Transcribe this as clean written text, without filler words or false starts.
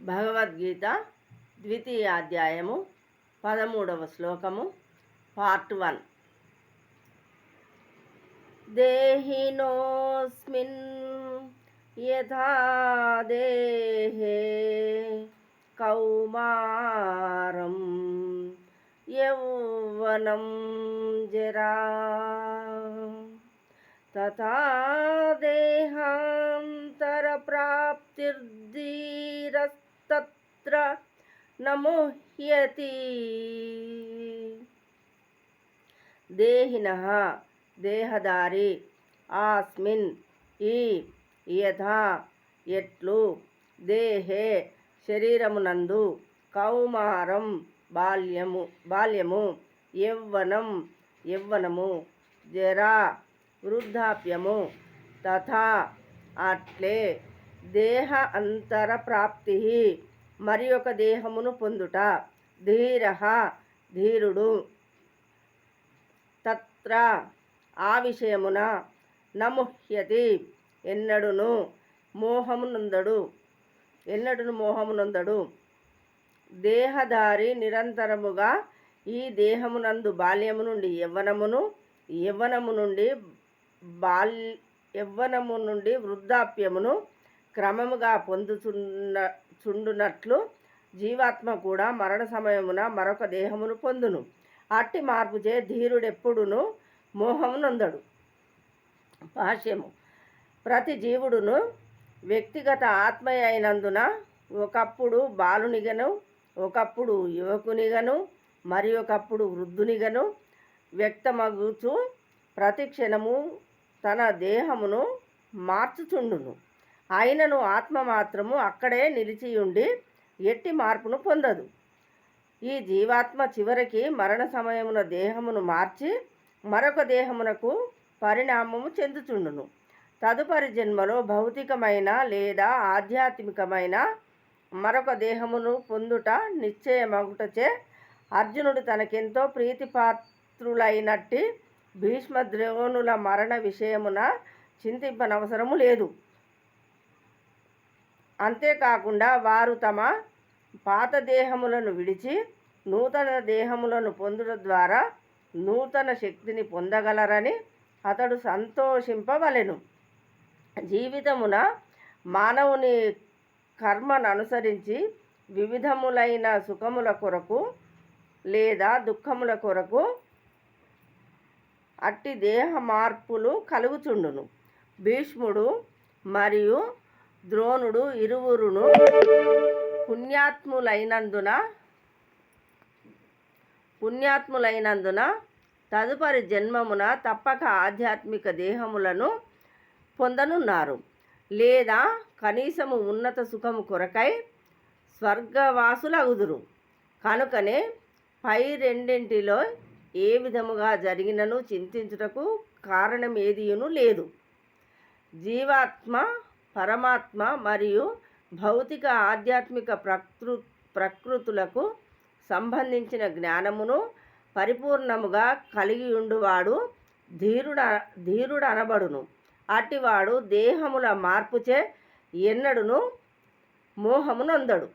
భగవద్గీత ద్వితీయాధ్యాయము 13వ శ్లోకము పార్ట్ 1. దేహినోస్మిన్ యథా దేహే కౌమారం యౌవనం జరా తథా దేహాంతర ప్రాప్తిర్ధీరస్తత్ర నముహ్యతి. దేహినః దేహదారి, ఆస్మిన్ ఈ, యథా ఎట్లు, దేహే శరీరమునందు, కౌమారం బాల్యము, యవ్వనము, జరా వృద్ధాప్యము, తథా అట్లే, దేహ అంతర ప్రాప్తి మరి ఒక దేహమును పొందుట, ధీరః ధీరుడు, తత్ర ఆ విషయమున, నముహ్యతి ఎన్నడును మోహమునందడు. దేహధారి నిరంతరముగా ఈ దేహమునందు బాల్యము నుండి యవ్వనము నుండి వృద్ధాప్యమును క్రమముగా పొందుచుండునట్లు జీవాత్మ కూడా మరణ సమయమున మరొక దేహమును పొందును. అట్టి మార్పుచే ధీరుడెప్పుడును మోహమునందడు. భాష్యము. ప్రతి జీవుడును వ్యక్తిగత ఆత్మయ అయినందున ఒకప్పుడు బాలునిగను, ఒకప్పుడు యువకునిగను, మరి ఒకప్పుడు వృద్ధునిగను వ్యక్తమగుచు ప్రతి క్షణము తన దేహమును మార్చుచుండును. అయినను ఆత్మ మాత్రము అక్కడే నిలిచియుండి ఎట్టి మార్పును పొందదు. ఈ జీవాత్మ చివరికి మరణ సమయమున దేహమును మార్చి మరొక దేహమునకు పరిణామము చెందుచుండును. తదుపరి జన్మలో భౌతికమైన లేదా ఆధ్యాత్మికమైన మరొక దేహమును పొందుట నిశ్చయమగుటచే అర్జునుడు తనకెంతో ప్రీతిపాత్రులైనట్టి భీష్మద్రోణుల మరణ విషయమున చింతింపనవసరము లేదు. అంతేకాకుండా వారు తమ పాత దేహములను విడిచి నూతన దేహములను పొందుట ద్వారా నూతన శక్తిని పొందగలరని అతడు సంతోషింపవలెను. జీవితమున మానవుని కర్మను అనుసరించి వివిధములైన సుఖముల కొరకు లేదా దుఃఖముల కొరకు అట్టి దేహ మార్పులు కలుగుచుండును. భీష్ముడు మరియు ద్రోణుడు ఇరువురును పుణ్యాత్ములైనందున తదుపరి జన్మమున తప్పక ఆధ్యాత్మిక దేహములను పొందనున్నారు, లేదా కనీసము ఉన్నత సుఖము కొరకై స్వర్గవాసులగుదురు. కనుకనే పై రెండింటిలో ఏ విధముగా జరిగినను చింతించుటకు కారణమేదియును లేదు. జీవాత్మ, పరమాత్మ మరియు భౌతిక ఆధ్యాత్మిక ప్రకృతులకు సంబంధించిన జ్ఞానమును పరిపూర్ణముగా కలిగియుండువాడు ధీరుడు అనబడును. అట్టివాడు దేహముల మార్పుచే ఎన్నడును మోహమునందడు.